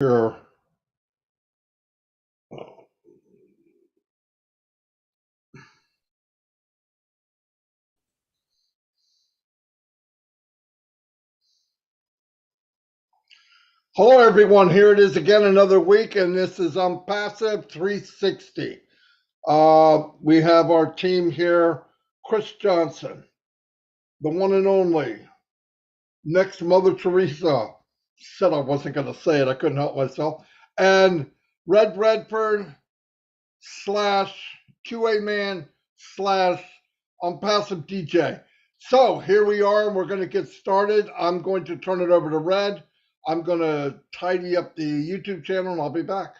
Here. Hello, everyone. Here it is again, another week, and this is Passive 360. We have our team here: Chris Johnson, the one and only, next Mother Teresa. Said I wasn't going to say it. I couldn't help myself. And Red Redford slash QA man slash Passive DJ. So here we are, and we're going to get started. I'm going to turn it over to Red. I'm going to tidy up the YouTube channel, and I'll be back.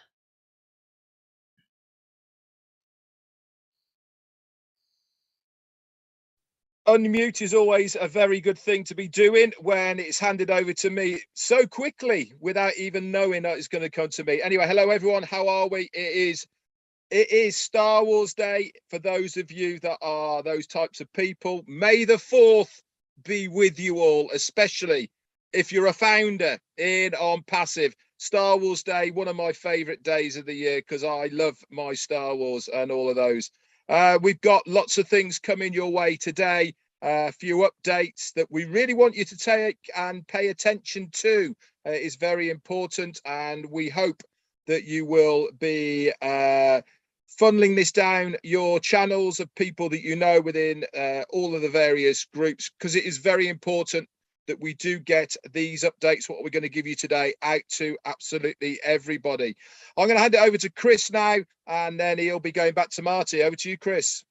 Unmute is always a very good thing to be doing when it's handed over to me so quickly without even knowing that it's going to come to me. Anyway, hello everyone. How are we? It is Star Wars Day for those of you that are those types of people. May the 4th be with you all, especially if you're a founder on Passive. Star Wars Day, one of my favorite days of the year because I love my Star Wars and all of those. We've got lots of things coming your way today, a few updates that we really want you to take and pay attention to. It's very important, and we hope that you will be funneling this down your channels of people that you know within all of the various groups, because it is very important that we do get these updates, what we're going to give you today, out to absolutely everybody. I'm going to hand it over to Chris now, and then he'll be going back to Marty. Over to you, Chris.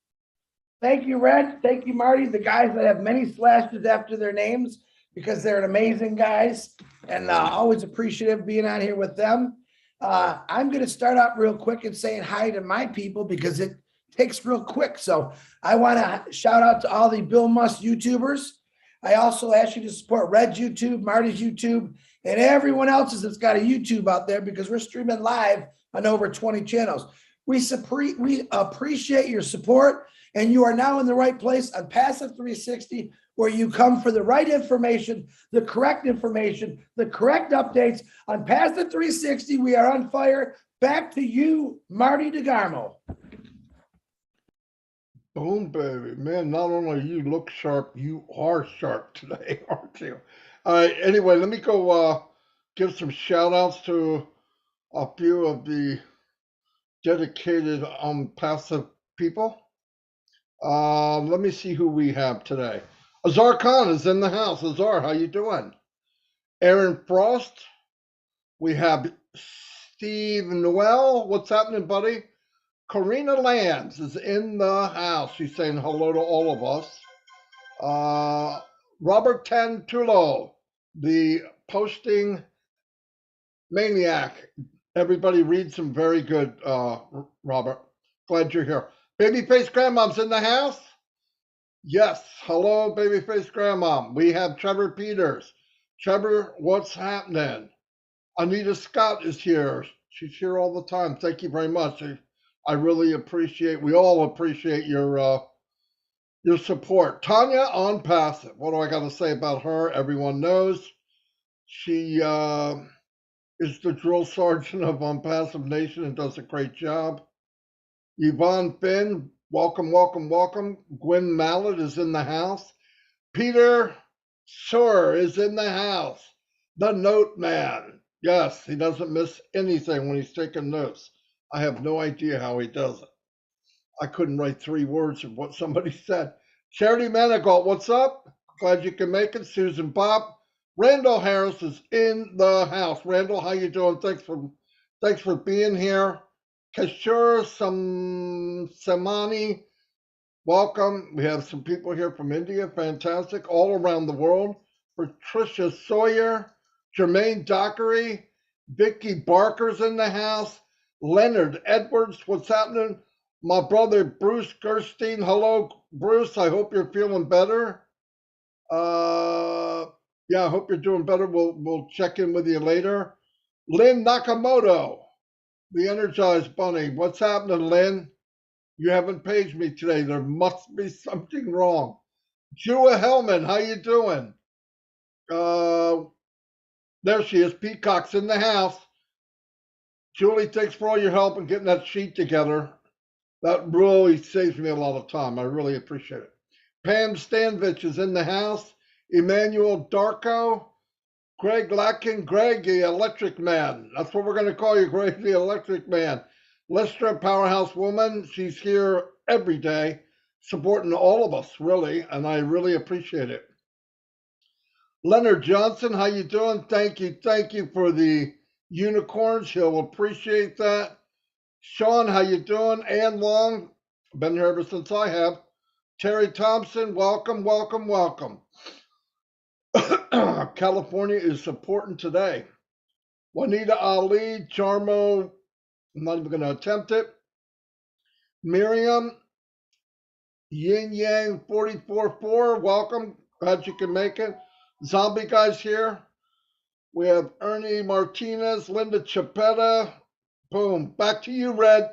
Thank you, Red. Thank you, Marty. The guys that have many slashes after their names, because they're amazing guys, and always appreciative being on here with them. I'm going to start out real quick and saying hi to my people because it takes real quick. So I want to shout out to all the Bill Musk YouTubers. I also ask you to support Red's YouTube, Marty's YouTube, and everyone else's that's got a YouTube out there, because we're streaming live on over 20 channels. We appreciate your support, and you are now in the right place on Passive 360, where you come for the right information, the correct updates. On Passive 360, we are on fire. Back to you, Marty DeGarmo. Boom, baby. Man, not only you look sharp, you are sharp today, aren't you? All right, anyway, let me go give some shout outs to a few of the dedicated passive people. Let me see who we have today. Azar Khan is in the house. Azar, how you doing? Aaron Frost. We have Steve Noel. What's happening, buddy? Karina Lands is in the house. She's saying hello to all of us. Robert Tantulo, the posting maniac. Everybody reads him very good, Robert. Glad you're here. Babyface Grandmom's in the house? Yes. Hello, Babyface Grandmom. We have Trevor Peters. Trevor, what's happening? Anita Scott is here. She's here all the time. Thank you very much. I really appreciate, we all appreciate your support. Tanya on Passive. What do I got to say about her? Everyone knows. She is the drill sergeant of Passive Nation and does a great job. Yvonne Finn, welcome, welcome, welcome. Gwen Mallet is in the house. Peter Suhr is in the house. The Note Man. Yes, he doesn't miss anything when he's taking notes. I have no idea how he does it. I couldn't write 3 words of what somebody said. Charity Manigault, what's up? Glad you can make it. Susan Bob. Randall Harris is in the house. Randall, how you doing? Thanks for being here. Kashur Samani, welcome. We have some people here from India. Fantastic. All around the world. Patricia Sawyer, Jermaine Dockery, Vicky Barker's in the house. Leonard Edwards, what's happening? My brother Bruce Gerstein. Hello, Bruce. I hope you're feeling better. Yeah, I hope you're doing better. We'll check in with you later. Lynn Nakamoto, the Energized Bunny. What's happening, Lynn? You haven't paged me today. There must be something wrong. Jua Hellman, how you doing? There she is. Peacock's in the house. Julie, thanks for all your help in getting that sheet together. That really saves me a lot of time. I really appreciate it. Pam Stanvich is in the house. Emmanuel Darko. Greg Latkin, Greg, the Electric Man. That's what we're going to call you, Greg, the Electric Man. Lester, Powerhouse Woman. She's here every day, supporting all of us, really, and I really appreciate it. Leonard Johnson, how you doing? Thank you for the unicorns. He'll appreciate that. Sean, how you doing? Ann Long, been here ever since I have. Terry Thompson, welcome, welcome, welcome. California is supporting today. Juanita Ali, Charmo, I'm not even going to attempt it. Miriam, Yin Yang 44.4, welcome. Glad you can make it. Zombie Guy's here. We have Ernie Martinez, Linda Chapetta. Boom. Back to you, Red.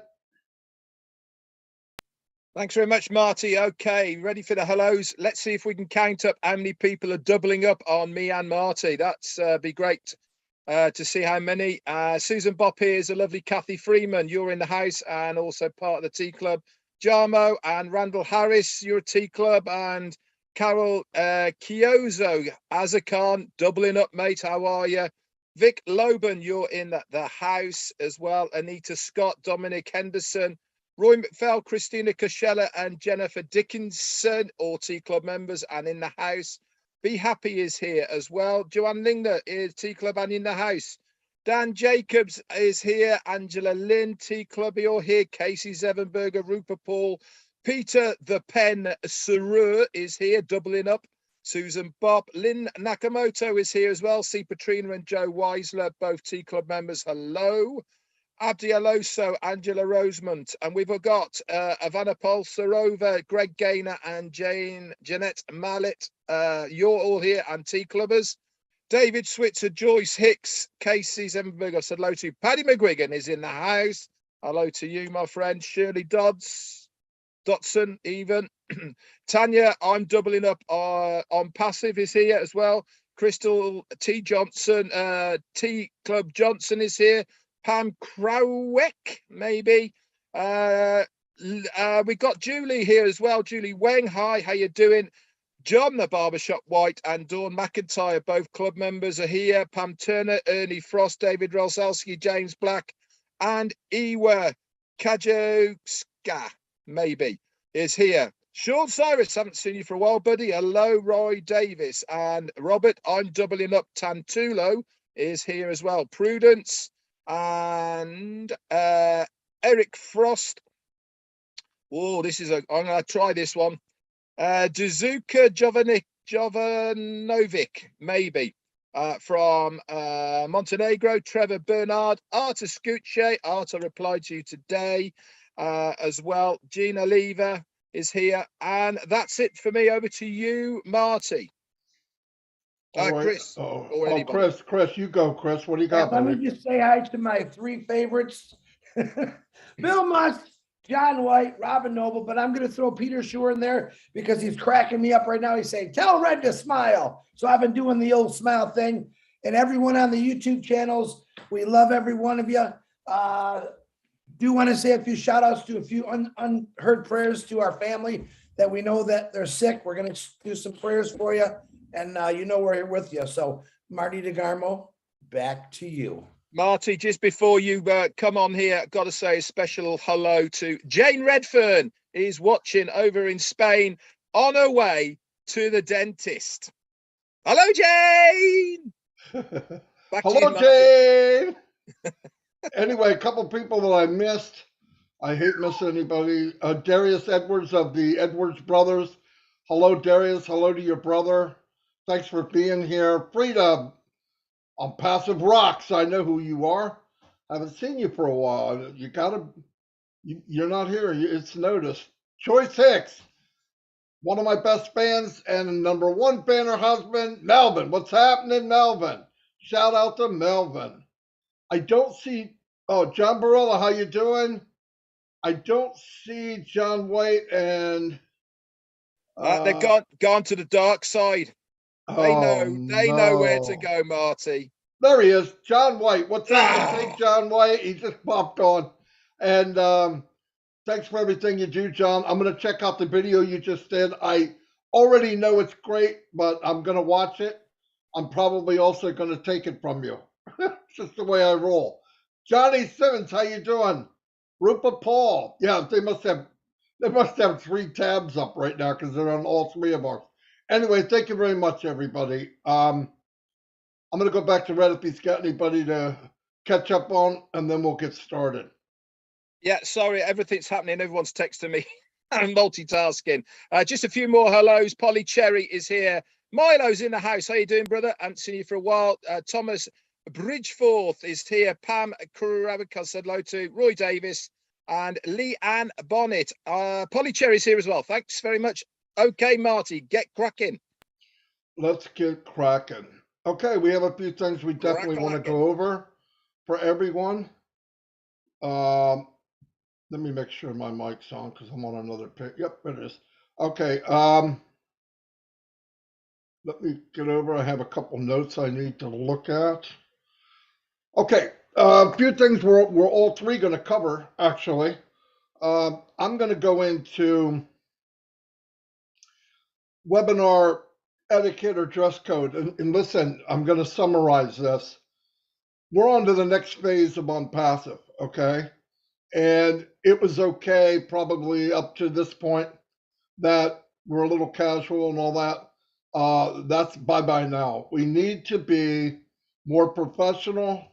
Thanks very much, Marty. Okay, ready for the hellos. Let's see if we can count up how many people are doubling up on me and Marty. That's be great to see how many. Susan Bopp here is a lovely Kathy Freeman. You're in the house and also part of the Tea Club. Jarmo and Randall Harris, you're a Tea Club. And Carol Kiozo, Azarkan, doubling up, mate. How are you? Vic Loban, you're in the house as well. Anita Scott, Dominic Henderson, Roy McFell, Christina Coachella, and Jennifer Dickinson, all Tea Club members and in the house. Be Happy is here as well. Joanne Lingner is Tea Club and in the house. Dan Jacobs is here. Angela Lynn, Tea Club, you're here. Casey Zevenberger, Rupert Paul. Peter the Pen Surur is here, doubling up. Susan Bopp. Lynn Nakamoto is here as well. See Patrina and Joe Weisler, both Tea Club members. Hello. Abdi Aloso, Angela Rosemont, and we've got Ivana Polsarova, Greg Gaynor, and Jeanette Mallet. You're all here, and Tea Clubbers. David Switzer, Joyce Hicks, Casey Zemberg, I said hello to you. Paddy McGuigan is in the house. Hello to you, my friend. Shirley Dotson, even. Tanya, I'm doubling up on passive, is here as well. Crystal T. Johnson, Tea Club Johnson is here. Pam Crowick, maybe. We got Julie here as well. Julie Weng, hi, how you doing? John the Barbershop White and Dawn McIntyre, both club members are here. Pam Turner, Ernie Frost, David Rolsalski, James Black, and Iwa Kajowska, maybe, is here. Sean Cyrus, haven't seen you for a while, buddy. Hello, Roy Davis. And Robert, I'm doubling up. Tantulo is here as well. Prudence. And Eric Frost. Oh, I'm going to try this one. Dazuka Jovanovic, maybe, from Montenegro. Trevor Bernard. Arta Scucce. Arta replied to you today as well. Gina Lever is here. And that's it for me. Over to you, Marty. Chris. Chris, you go, Chris. What do you got? Let me just say hi to my three favorites. Bill Musk, John White, Robin Noble, but I'm going to throw Peter Shore in there because he's cracking me up right now. He's saying, tell Red to smile. So I've been doing the old smile thing. And everyone on the YouTube channels, we love every one of you. Do want to say a few shout outs to a few unheard prayers to our family that we know that they're sick. We're going to do some prayers for you. And you know we're here with you. So Marty DeGarmo, back to you. Marty, just before you come on here, I've got to say a special hello to Jane Redfern, is watching over in Spain on her way to the dentist. Hello, Jane. Hello, Jane. Anyway, a couple people that I missed. I hate missing anybody. Darius Edwards of the Edwards Brothers. Hello, Darius. Hello to your brother. Thanks for being here. Frida on Passive Rocks. I know who you are. I haven't seen you for a while. You're not here. It's noticed. Choice Hicks, one of my best fans and number one fan, her husband, Melvin. What's happening, Melvin? Shout out to Melvin. I don't see, John Barella, how you doing? I don't see John White and... they've gone to the dark side. They know where to go, Marty. There he is, John White. What's up? Ah. Hey, John White. He just popped on. And thanks for everything you do, John. I'm going to check out the video you just did. I already know it's great, but I'm going to watch it. I'm probably also going to take it from you. It's just the way I roll. Johnny Simmons, how you doing? Rupa Paul. Yeah, they must have 3 tabs up right now because they're on all 3 of ours. Anyway, thank you very much, everybody. I'm going to go back to Red if he's got anybody to catch up on, and then we'll get started. Yeah, sorry, everything's happening. Everyone's texting me. I'm multitasking. Just a few more hellos. Polly Cherry is here. Milo's in the house. How you doing, brother? Haven't seen you for a while. Thomas Bridgeforth is here. Pam Karavikas said hello to Roy Davis and Lee Ann Bonnet. Polly Cherry's here as well. Thanks very much. Okay, Marty, get cracking. Let's get cracking. Okay, we have a few things we definitely want to go over for everyone. Let me make sure my mic's on because I'm on another page. Yep, it is. Okay. Let me get over. I have a couple notes I need to look at. Okay, a few things we're all 3 going to cover, actually. I'm going to go into webinar etiquette or dress code. And listen, I'm going to summarize this. We're on to the next phase of OnPassive, okay? And it was okay probably up to this point that we're a little casual and all that. That's bye-bye now. We need to be more professional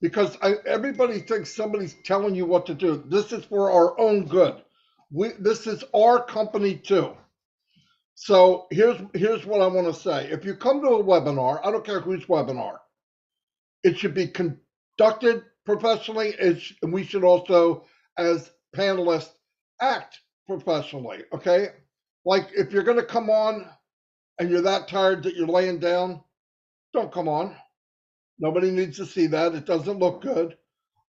because everybody thinks somebody's telling you what to do. This is for our own good. This is our company too. So here's what I want to say. If you come to a webinar, I don't care whose webinar, it should be conducted professionally. And we should also, as panelists, act professionally. Okay, like if you're going to come on and you're that tired that you're laying down, don't come on. Nobody needs to see that. It doesn't look good.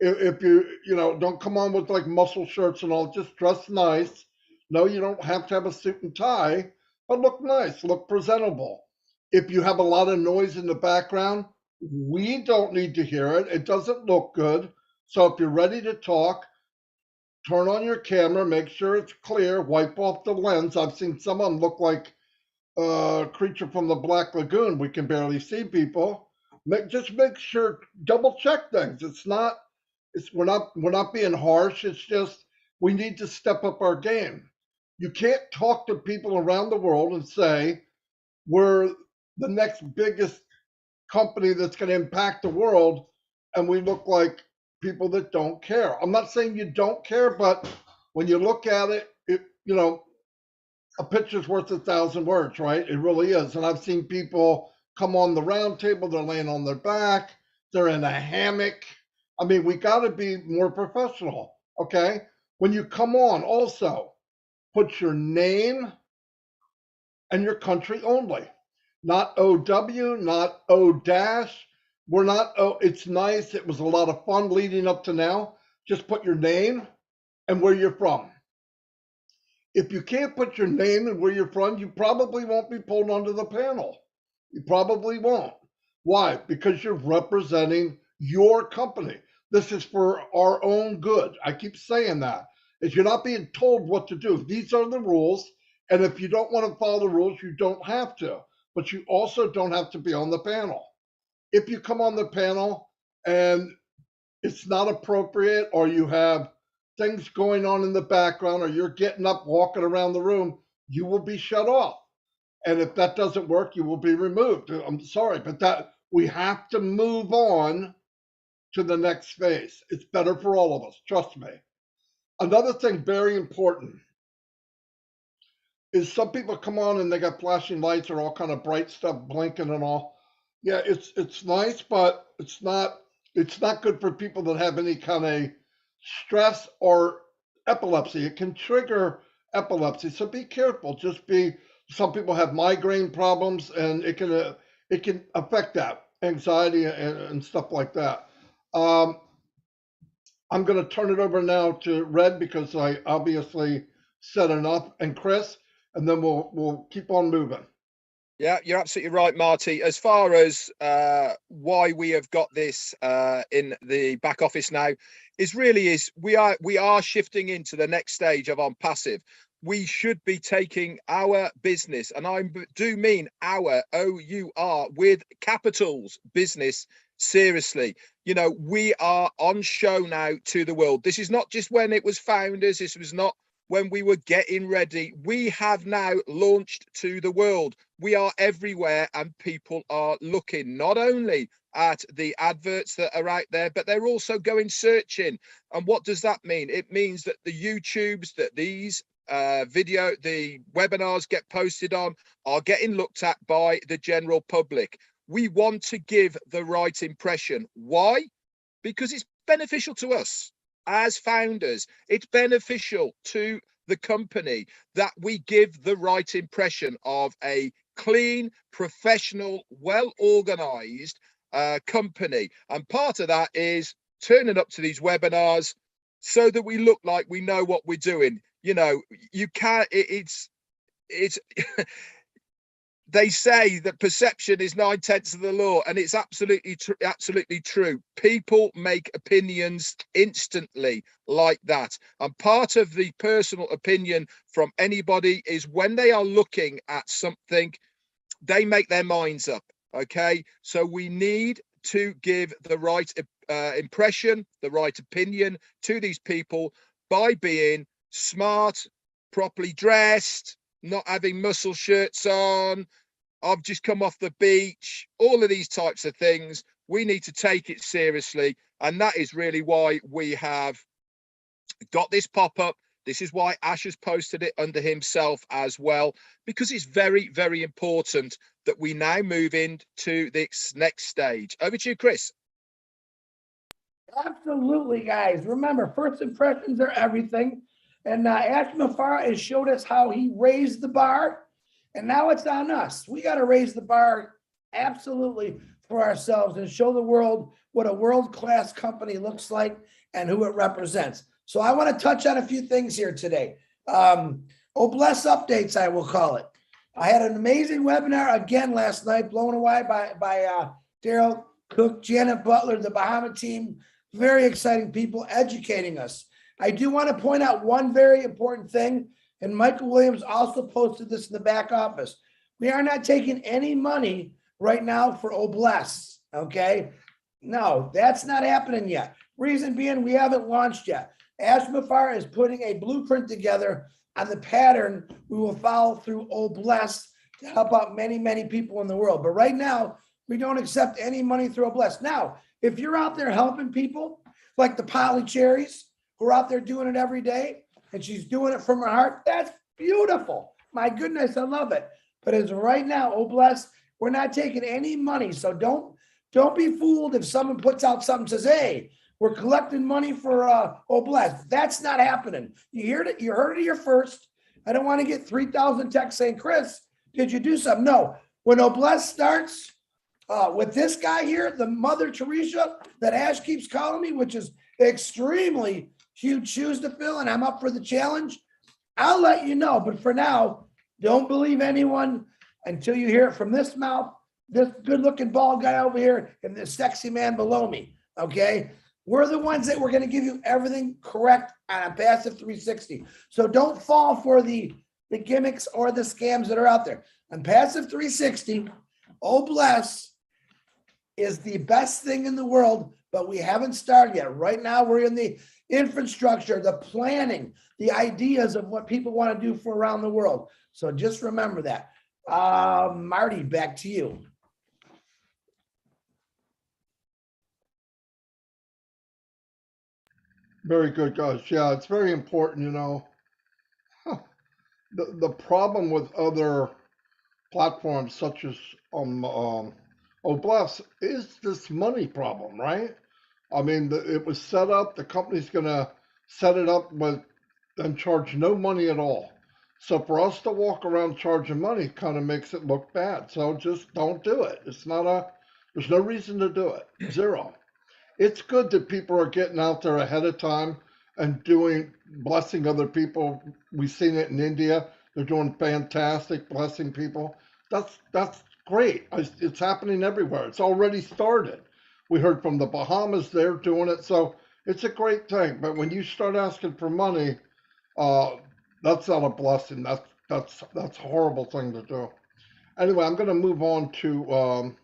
If don't come on with like muscle shirts and all. Just dress nice. No, you don't have to have a suit and tie, but look nice, look presentable. If you have a lot of noise in the background, we don't need to hear it. It doesn't look good. So if you're ready to talk, turn on your camera, make sure it's clear, wipe off the lens. I've seen some of them look like a creature from the Black Lagoon. We can barely see people. Just make sure, double check things. We're not being harsh. It's just we need to step up our game. You can't talk to people around the world and say we're the next biggest company that's going to impact the world, and we look like people that don't care. I'm not saying you don't care, but when you look at it, a picture's worth 1,000 words, right? It really is. And I've seen people come on the round table, they're laying on their back, they're in a hammock. I mean, we got to be more professional, okay? When you come on, also put your name and your country only. Not OW, not O dash. We're not, it's nice. It was a lot of fun leading up to now. Just put your name and where you're from. If you can't put your name and where you're from, you probably won't be pulled onto the panel. You probably won't. Why? Because you're representing your company. This is for our own good. I keep saying that. If you're not being told what to do, these are the rules. And if you don't want to follow the rules, you don't have to. But you also don't have to be on the panel. If you come on the panel and it's not appropriate, or you have things going on in the background, or you're getting up, walking around the room, you will be shut off. And if that doesn't work, you will be removed. I'm sorry, but that we have to move on to the next phase. It's better for all of us, trust me. Another thing very important is some people come on and they got flashing lights or all kind of bright stuff blinking and all. Yeah, it's nice, but it's not good for people that have any kind of stress or epilepsy. It can trigger epilepsy, so be careful. Some people have migraine problems, and it can affect that anxiety and stuff like that. I'm going to turn it over now to Red because I obviously said enough, and Chris, and then we'll keep on moving. Yeah, you're absolutely right, Marty. As far as why we have got this in the back office now, is we are shifting into the next stage of on passive. We should be taking our business, and I do mean our OUR with capitals business seriously. You know, we are on show now to the world. This is not just when it was founders. This was not when we were getting ready. We have now launched to the world. We are everywhere, and people are looking not only at the adverts that are out there, but they're also going searching. And what does that mean? It means that the YouTubes that these the webinars get posted on are getting looked at by the general public. We want to give the right impression. Why? Because it's beneficial to us as founders. It's beneficial to the company that we give the right impression of a clean, professional, well-organized company. And part of that is turning up to these webinars so that we look like we know what we're doing. You know, you can't, it's they say that perception is 9/10 of the law, and it's absolutely true. People make opinions instantly like that, and part of the personal opinion from anybody is when they are looking at something, they make their minds up. Okay, so we need to give the right impression, the right opinion to these people by being smart, properly dressed, not having muscle shirts on. I've just come off the beach, all of these types of things. We need to take it seriously. And that is really why we have got this pop-up. This is why Ash has posted it under himself as well, because it's very, very important that we now move into this next stage. Over to you, Chris. Absolutely, guys. Remember, first impressions are everything. And Ash Muzaffar has showed us how he raised the bar. And now it's on us. We got to raise the bar absolutely for ourselves and show the world what a world-class company looks like and who it represents. So I want to touch on a few things here today. Bless updates, I will call it. I had an amazing webinar again last night, blown away by Daryl Cook, Janet Butler, the Bahama team. Very exciting people educating us. I do want to point out one very important thing, and Michael Williams also posted this in the back office. We are not taking any money right now for Bless, okay? No, that's not happening yet. Reason being, we haven't launched yet. Ash Muzaffar is putting a blueprint together on the pattern we will follow through Bless to help out many, many people in the world. But right now, we don't accept any money through Bless. Now, if you're out there helping people, like the Polly Cherries, who are out there doing it every day, and she's doing it from her heart, that's beautiful. My goodness, I love it. But as of right now, Bless, we're not taking any money. So don't be fooled if someone puts out something and says, hey, we're collecting money for Bless. That's not happening. You heard it here first. I don't want to get 3,000 texts saying, Chris, did you do something? No. When Bless starts with this guy here, the Mother Teresa that Ash keeps calling me, which is extremely huge shoes to fill, and I'm up for the challenge, I'll let you know. But for now, don't believe anyone until you hear it from this mouth, this good-looking bald guy over here, and this sexy man below me, okay? We're the ones that we're going to give you everything correct on a passive 360. So don't fall for the gimmicks or the scams that are out there. On passive 360, Bless is the best thing in the world, but we haven't started yet. Right now, we're in the infrastructure, the planning, the ideas of what people want to do for around the world. So just remember that. Marty, back to you. Very good, guys. Yeah, it's very important, you know. The problem with other platforms such as Bless is this money problem, right? I mean, it was set up, the company's going to set it up with and charge no money at all. So for us to walk around charging money kind of makes it look bad. So just don't do it. There's no reason to do it. Zero. It's good that people are getting out there ahead of time and blessing other people. We've seen it in India. They're doing fantastic, blessing people. that's great. It's happening everywhere. It's already started. We heard from the Bahamas, they're doing it, so it's a great thing. But when you start asking for money, uh, that's not a blessing. That's a horrible thing to do. Anyway, I'm going to move on to.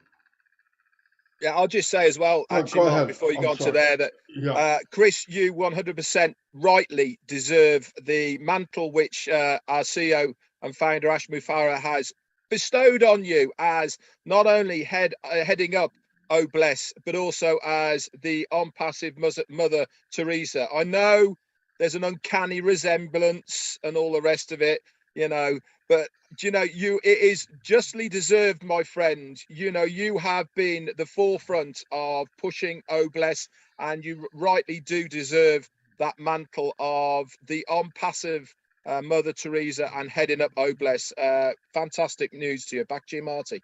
Yeah, I'll just say as well, Oh, actually, go Mark, ahead. before you I'm go on to sorry. there, that Yeah. Chris, you 100% rightly deserve the mantle which our CEO and founder Ash Mufarah has bestowed on you as not only heading up Oh Bless, but also as the on-passive Mother Teresa. I know there's an uncanny resemblance and all the rest of it, but it is justly deserved, my friend. You have been the forefront of pushing Oh Bless, and you rightly do deserve that mantle of the on-passive Mother Teresa and heading up Oh Bless. Fantastic news to you. Back to you, Marty.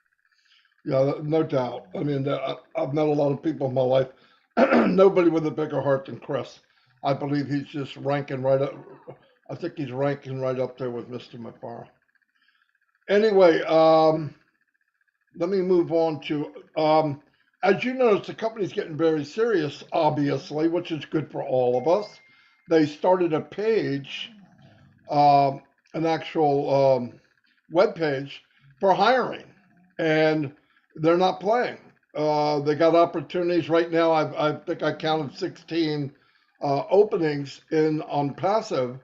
Yeah, no doubt. I mean, I've met a lot of people in my life. Nobody with a bigger heart than Chris. I believe he's just ranking right up. I think he's ranking right up there with Mr. McFarlane. Anyway, let me move on to. As you notice, the company's getting very serious, obviously, which is good for all of us. They started a page, an actual web page for hiring, and they're not playing. They got opportunities right now. I think I counted 16 openings in on passive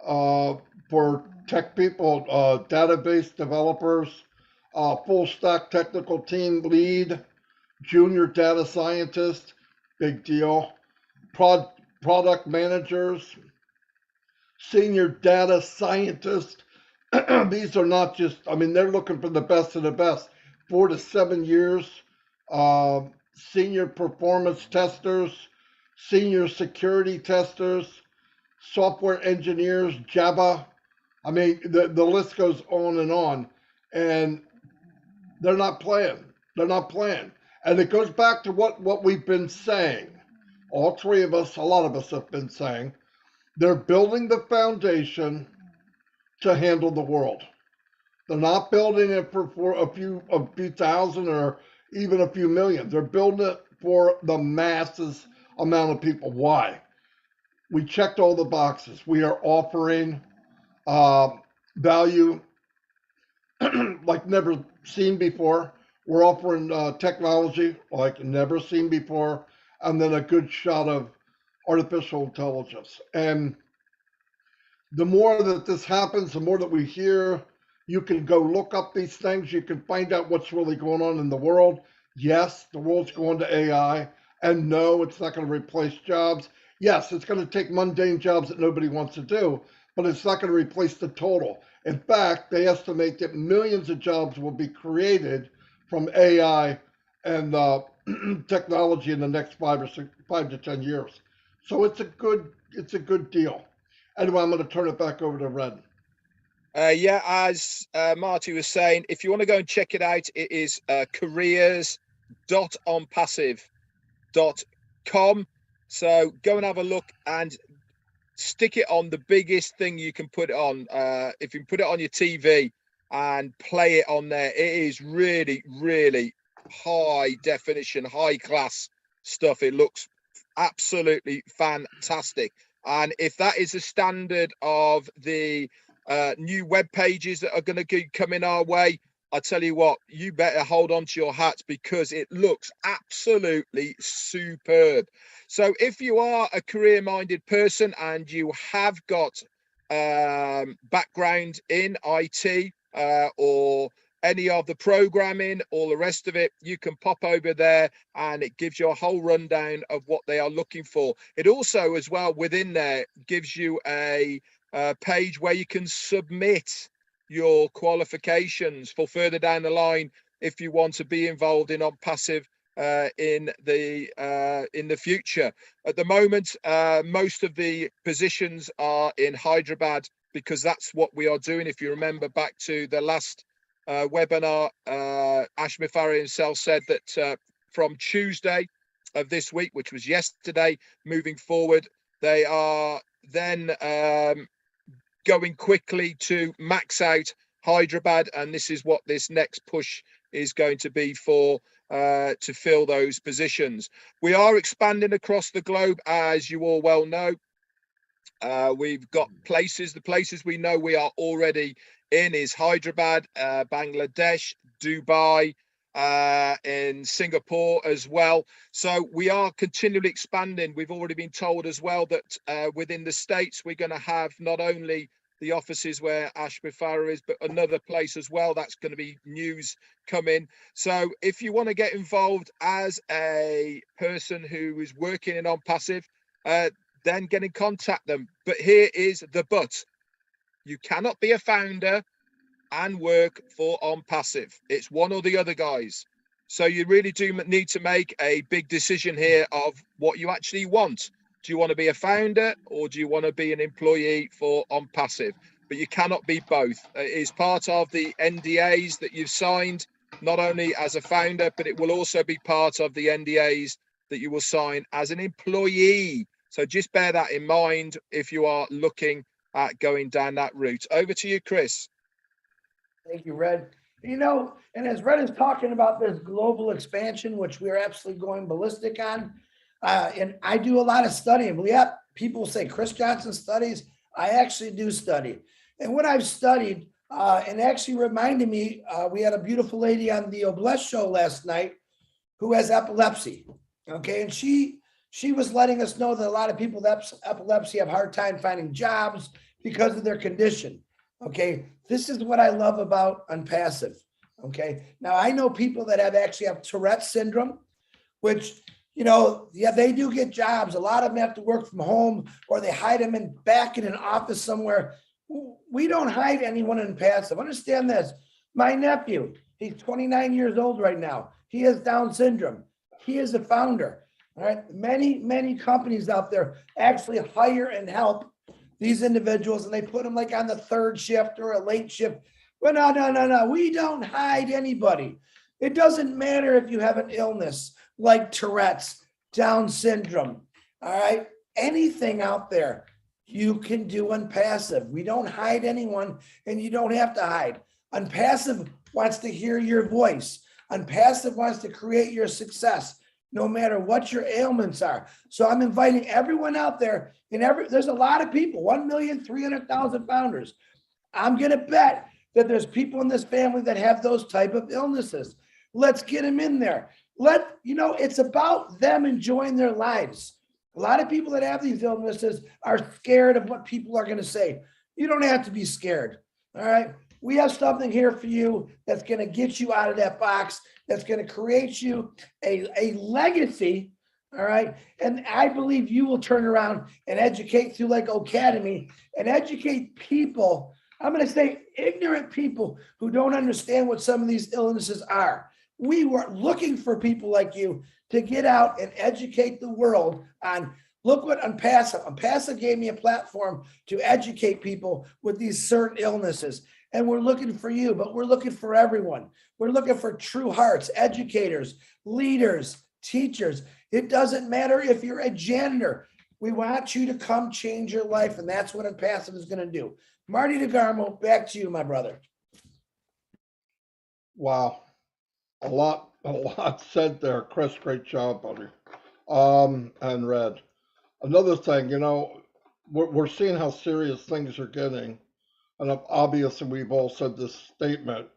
uh, for tech people, database developers, full stack technical team lead, junior data scientist, big deal, prod, product managers, senior data scientist. These are not just, I mean, they're looking for the best of the best. 4 to 7 years, uh, senior performance testers, senior security testers, software engineers, Java. I mean, the list goes on and on. And they're not playing. They're not playing. And it goes back to what we've been saying. All three of us, a lot of us have been saying, they're building the foundation to handle the world. They're not building it for a few thousand or even a few million. They're building it for the masses amount of people. Why? We checked all the boxes. We are offering uh, value like never seen before. We're offering technology like never seen before, and then a good shot of artificial intelligence. And the more that this happens, the more that we hear, you can go look up these things. You can find out what's really going on in the world. Yes, the world's going to AI. And no, it's not going to replace jobs. Yes, it's going to take mundane jobs that nobody wants to do, but it's not going to replace the total. In fact, they estimate that millions of jobs will be created from AI and technology in the next 5 to 10 years. So it's a good deal. Anyway, I'm going to turn it back over to Red. Yeah, as Marty was saying, if you want to go and check it out, it is careers.onpassive.com. So go and have a look and stick it on the biggest thing you can put it on. If you can put it on your TV and play it on there, it is really, really high definition, high class stuff. It looks absolutely fantastic. And if that is the standard of the new web pages that are going to keep coming our way, I tell you what, you better hold on to your hats because it looks absolutely superb. So if you are a career-minded person and you have got background in IT or any of the programming, all the rest of it, you can pop over there and it gives you a whole rundown of what they are looking for. It also, as well, within there, gives you a page where you can submit your qualifications for further down the line if you want to be involved in on passive in the future. At the moment, most of the positions are in Hyderabad because that's what we are doing. If you remember back to the last webinar, Ash Mufarah himself said that from Tuesday of this week, which was yesterday, moving forward, they are then going quickly to max out Hyderabad, and this is what this next push is going to be for, to fill those positions. We are expanding across the globe, as you all well know. We've got places, the places we know we are already in is Hyderabad, Bangladesh, Dubai, in Singapore as well. So we are continually expanding. We've already been told as well that within the States, we're going to have not only the offices where Ashby Farah is, but another place as well. That's going to be news coming. So if you want to get involved as a person who is working in On Passive, then get in contact them. But here is the but. You cannot be a founder and work for On Passive. It's one or the other, guys. So you really do need to make a big decision here of what you actually want. Do you want to be a founder or do you want to be an employee for On Passive? But you cannot be both. It is part of the NDAs that you've signed, not only as a founder, but it will also be part of the NDAs that you will sign as an employee. So just bear that in mind if you are looking at going down that route. Over to you, Chris. Thank you, Red. You know, and as Red is talking about this global expansion, which we're absolutely going ballistic on, and I do a lot of studying. Yeah, people say Chris Johnson studies. I actually do study. And what I've studied, and actually reminded me, we had a beautiful lady on the Obless show last night who has epilepsy. Okay, and she was letting us know that a lot of people that have epilepsy have a hard time finding jobs because of their condition. Okay, this is what I love about Unpassive. Okay, now I know people that actually have Tourette's syndrome, which, you know, yeah, they do get jobs. A lot of them have to work from home or they hide them back in an office somewhere. We don't hide anyone in Passive. Understand this. My nephew, he's 29 years old right now. He has Down syndrome. He is a founder. All right. Many companies out there actually hire and help these individuals, and they put them like on the third shift or a late shift. But no. We don't hide anybody. It doesn't matter if you have an illness like Tourette's, Down syndrome. All right. Anything out there, you can do Unpassive. We don't hide anyone, and you don't have to hide. Unpassive wants to hear your voice. Unpassive wants to create your success, no matter what your ailments are. So I'm inviting everyone out there, and there's a lot of people, 1,300,000 founders. I'm going to bet that there's people in this family that have those type of illnesses. Let's get them in there. It's about them enjoying their lives. A lot of people that have these illnesses are scared of what people are going to say. You don't have to be scared. All right. We have something here for you that's going to get you out of that box, that's going to create you a legacy. All right. And I believe you will turn around and educate through like Academy and educate people. I'm going to say ignorant people who don't understand what some of these illnesses are. We were looking for people like you to get out and educate the world on, look what Unpassive. Unpassive gave me a platform to educate people with these certain illnesses. And we're looking for you, but we're looking for everyone. We're looking for true hearts, educators, leaders, teachers. It doesn't matter if you're a janitor. We want you to come change your life, and that's what Unpassive is going to do. Marty DeGarmo, back to you, my brother. Wow. A lot said there. Chris, great job, buddy. And Red. Another thing, we're seeing how serious things are getting. And obviously, we've all said this statement.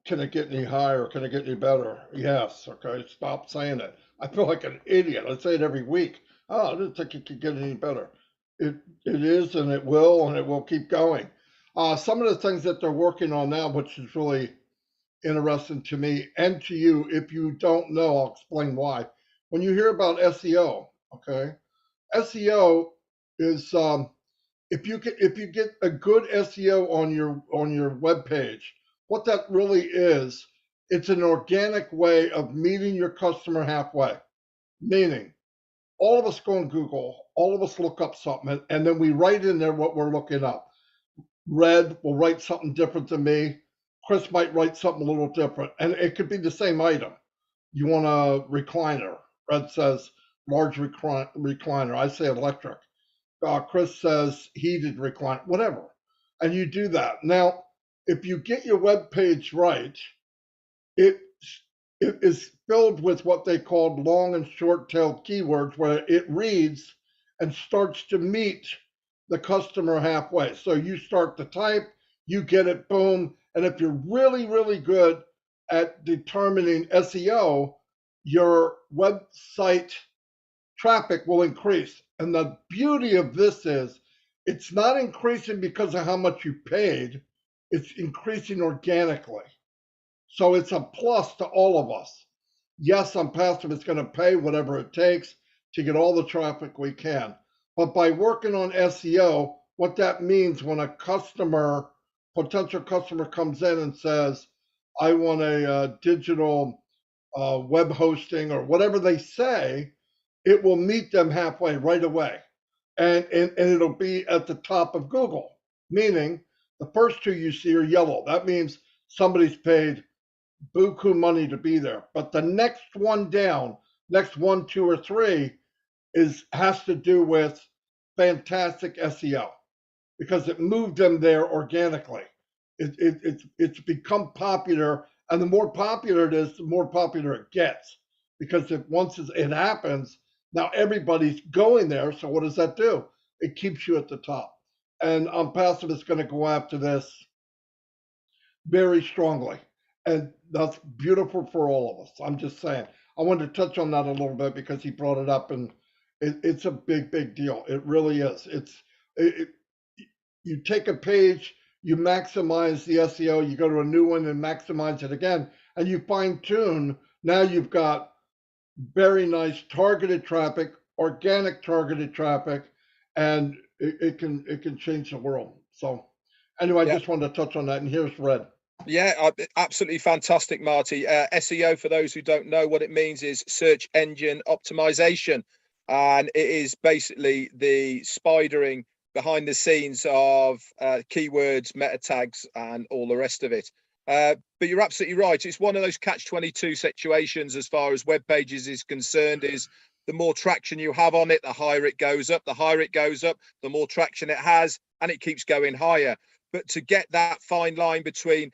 Can it get any higher? Can it get any better? Yes. Okay. Stop saying it. I feel like an idiot. I say it every week. Oh, I didn't think it could get any better. It is, and it will keep going. Some of the things that they're working on now, which is really interesting to me and to you. If you don't know, I'll explain why. When you hear about SEO, okay, SEO is if you get a good SEO on your web page, what that really is, it's an organic way of meeting your customer halfway. Meaning, all of us go on Google, all of us look up something, and then we write in there what we're looking up. Red will write something different than me. Chris might write something a little different, and it could be the same item. You want a recliner. Red says large recliner. I say electric. Chris says heated recliner, whatever. And you do that. Now, if you get your web page right, it it is filled with what they call long and short tail keywords, where it reads and starts to meet the customer halfway. So you start to type, you get it, boom. And if you're really, really good at determining SEO, your website traffic will increase. And the beauty of this is it's not increasing because of how much you paid, it's increasing organically. So it's a plus to all of us. Yes, I'm passive is going to pay whatever it takes to get all the traffic we can. But by working on SEO, what that means when a customer, potential customer comes in and says, I want a digital web hosting or whatever they say, it will meet them halfway right away. And it'll be at the top of Google, meaning the first two you see are yellow. That means somebody's paid buku money to be there. But the next one down, next one, two, or three, has to do with fantastic SEO because it moved them there organically. It's become popular, and the more popular it is, the more popular it gets. Because if once it happens, now everybody's going there. So what does that do? It keeps you at the top. And Passive is going to go after this very strongly. And that's beautiful for all of us. I'm just saying. I wanted to touch on that a little bit because he brought it up, and it's a big, big deal. It really is. It, you take a page, you maximize the SEO, you go to a new one and maximize it again, and you fine tune. Now you've got very nice targeted traffic, organic targeted traffic, and it can change the world. So anyway, I Yeah. just wanted to touch on that. And here's Red. Yeah, absolutely fantastic, Marty. SEO, for those who don't know what it means, is search engine optimization. And it is basically the spidering behind the scenes of keywords, meta tags, and all the rest of it. But you're absolutely right. It's one of those catch-22 situations as far as web pages is concerned. Is the more traction you have on it, the higher it goes up. The higher it goes up, the more traction it has, and it keeps going higher. But to get that fine line between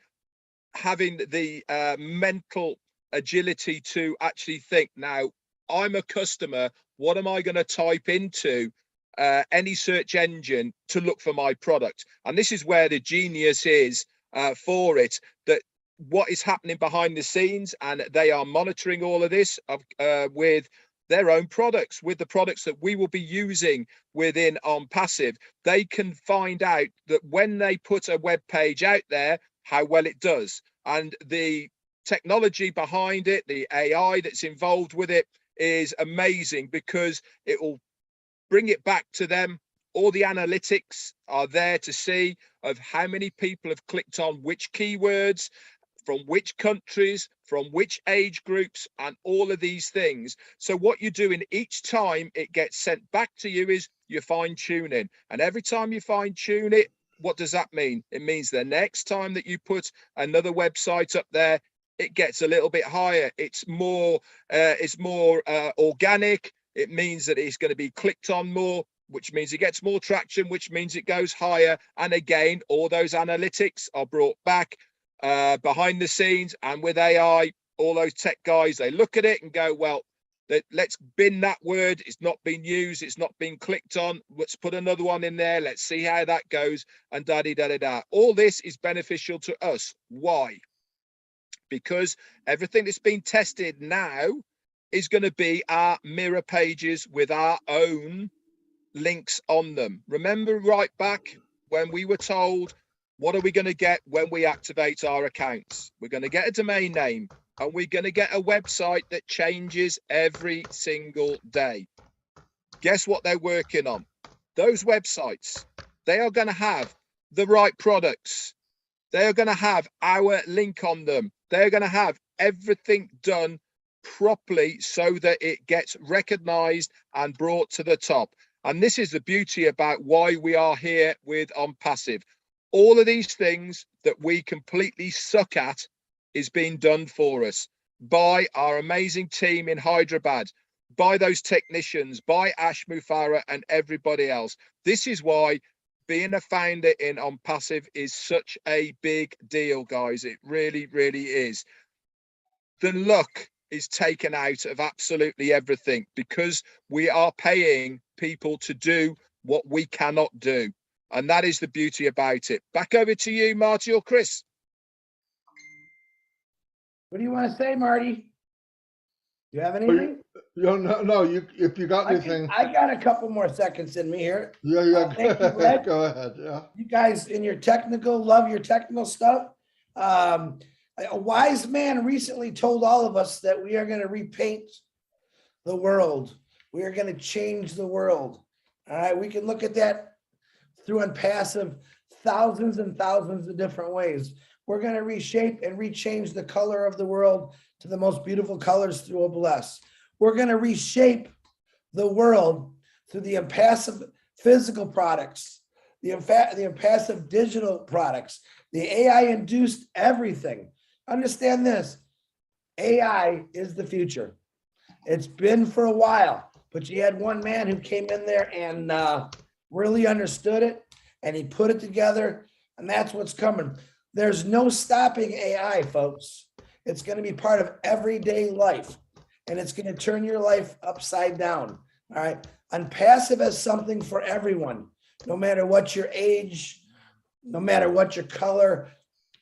having the mental agility to actually think, now I'm a customer, what am I going to type into any search engine to look for my product? And this is where the genius is for it, that what is happening behind the scenes, and they are monitoring all of this with their own products, with the products that we will be using within Passive. They can find out that when they put a web page out there, how well it does. And the technology behind it, the AI that's involved with it, is amazing because it will bring it back to them. All the analytics are there to see of how many people have clicked on which keywords, from which countries, from which age groups, and all of these things. So what you're doing each time it gets sent back to you is you're fine tuning. And every time you fine tune it, what does that mean? It means the next time that you put another website up there, it gets a little bit higher. It's more organic. It means that it's going to be clicked on more, which means it gets more traction, which means it goes higher. And again, all those analytics are brought back behind the scenes, and with AI, all those tech guys, they look at it and go, well, let's bin that word. It's not been used. It's not been clicked on. Let's put another one in there. Let's see how that goes. And da-di-da-da-da. All this is beneficial to us. Why? Because everything that's been tested now is going to be our mirror pages with our own links on them. Remember right back when we were told, what are we going to get when we activate our accounts? We're going to get a domain name, and we're going to get a website that changes every single day. Guess what they're working on? Those websites, they are going to have the right products. They are going to have our link on them. They're going to have everything done properly so that it gets recognized and brought to the top. And this is the beauty about why we are here with Passive. All of these things that we completely suck at is being done for us by our amazing team in Hyderabad, by those technicians, by Ash Mufarah and everybody else. This is why being a founder in On Passive is such a big deal, guys. It really, really is. The luck is taken out of absolutely everything because we are paying people to do what we cannot do. And that is the beauty about it. Back over to you, Marty or Chris. What do you want to say, Marty? Do you have anything? No. If you got anything, I got a couple more seconds in me here. yeah. Thank you, Red. Go ahead. Yeah. You guys in your love your technical stuff. A wise man recently told all of us that we are going to repaint the world. We are going to change the world. All right. We can look at that through On Passive thousands and thousands of different ways. We're going to reshape and rechange the color of the world to the most beautiful colors through a bless. We're going to reshape the world through the impassive physical products, the impassive digital products, the AI-induced everything. Understand this, AI is the future. It's been for a while, but you had one man who came in there and really understood it, and he put it together, and that's what's coming. There's no stopping AI, folks. It's going to be part of everyday life, and it's going to turn your life upside down. All right. On Passive as something for everyone, no matter what your age, no matter what your color,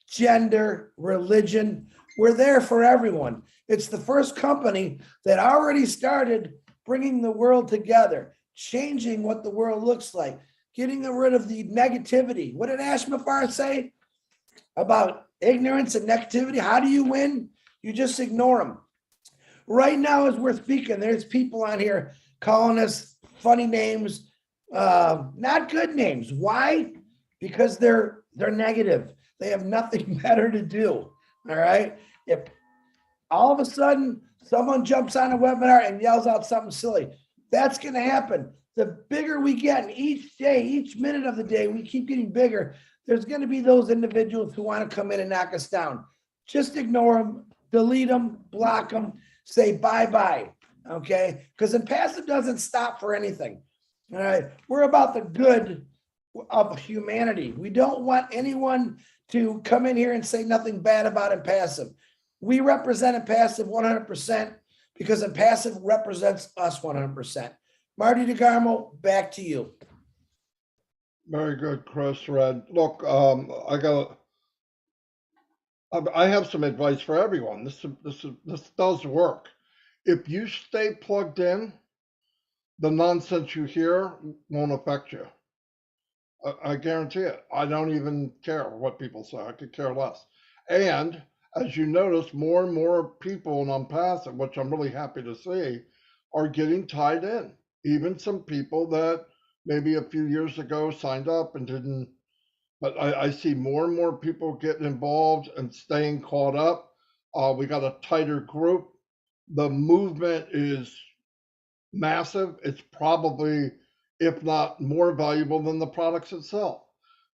gender, religion, we're there for everyone. It's the first company that already started bringing the world together, changing what the world looks like, getting rid of the negativity. What did Ashmafar say about ignorance and negativity? How do you win? You just ignore them. Right now, as we're speaking, there's people on here calling us funny names, not good names. Why? Because they're negative. They have nothing better to do. All right. If all of a sudden someone jumps on a webinar and yells out something silly, that's going to happen. The bigger we get, and each day, each minute of the day, we keep getting bigger. There's going to be those individuals who want to come in and knock us down. Just ignore them, delete them, block them, say bye-bye, okay? Because On Passive doesn't stop for anything, all right? We're about the good of humanity. We don't want anyone to come in here and say nothing bad about On Passive. We represent On Passive 100% because On Passive represents us 100%. Marty DeGarmo, back to you. Very good, Chris. Red. Look, I have some advice for everyone. This does work. If you stay plugged in, the nonsense you hear won't affect you. I guarantee it. I don't even care what people say. I could care less. And as you notice, more and more people in On Passive, which I'm really happy to see, are getting tied in. Even some people that maybe a few years ago signed up and didn't, but I see more and more people getting involved and staying caught up. We got a tighter group. The movement is massive. It's probably, if not more valuable than the products itself.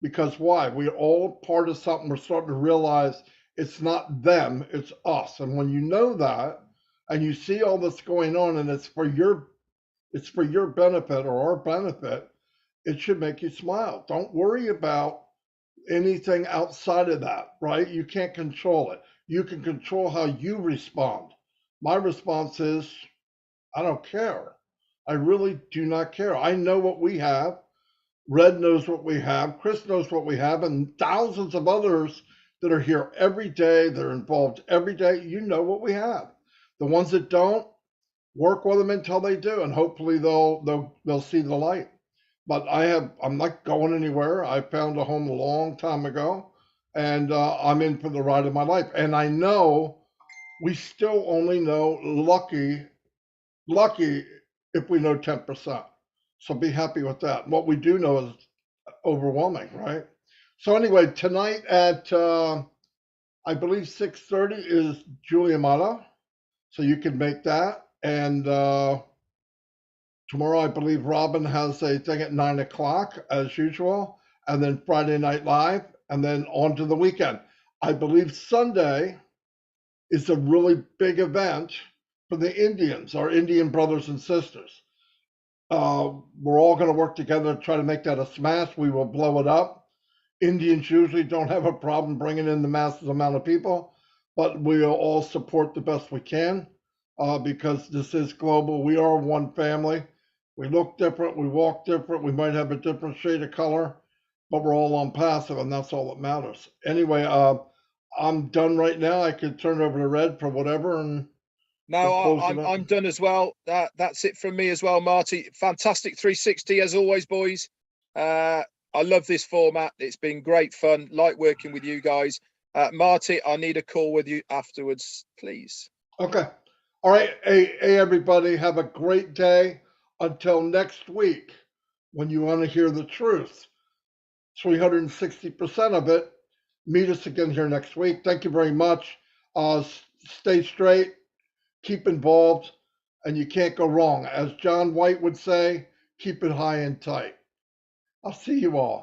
Because why? We're all part of something. We're starting to realize it's not them, it's us. And when you know that, and you see all this going on, and it's for your benefit or our benefit, it should make you smile. Don't worry about anything outside of that, right? You can't control it. You can control how you respond. My response is, I don't care. I really do not care. I know what we have. Red knows what we have. Chris knows what we have, and thousands of others that are here every day. They're involved every day. You know what we have. The ones that don't, work with them until they do, and hopefully they'll see the light. But I'm not going anywhere. I found a home a long time ago, and I'm in for the ride of my life. And I know we still only know lucky if we know 10%. So be happy with that. What we do know is overwhelming, right? So anyway, tonight at I believe 6:30 is Julia Mata, so you can make that. And tomorrow, I believe Robin has a thing at 9 o'clock as usual, and then Friday Night Live, and then on to the weekend. I believe Sunday is a really big event for the Indians, our Indian brothers and sisters. We're all going to work together to try to make that a smash. We will blow it up. Indians usually don't have a problem bringing in the massive amount of people, but we'll all support the best we can because this is global. We are one family. We look different. We walk different. We might have a different shade of color, but we're all on passive, and that's all that matters. Anyway, I'm done right now. I could turn it over to Red for whatever, and No, we'll close it I'm up. I'm done as well. That's it from me as well, Marty. Fantastic 360 as always, boys. I love this format. It's been great fun. Like working with you guys. Marty, I need a call with you afterwards, please. Okay. All right. Hey, everybody, have a great day. Until next week, when you want to hear the truth, 360% of it. Meet us again here next week. Thank you very much. Stay straight, keep involved, and you can't go wrong. As John White would say, keep it high and tight. I'll see you all.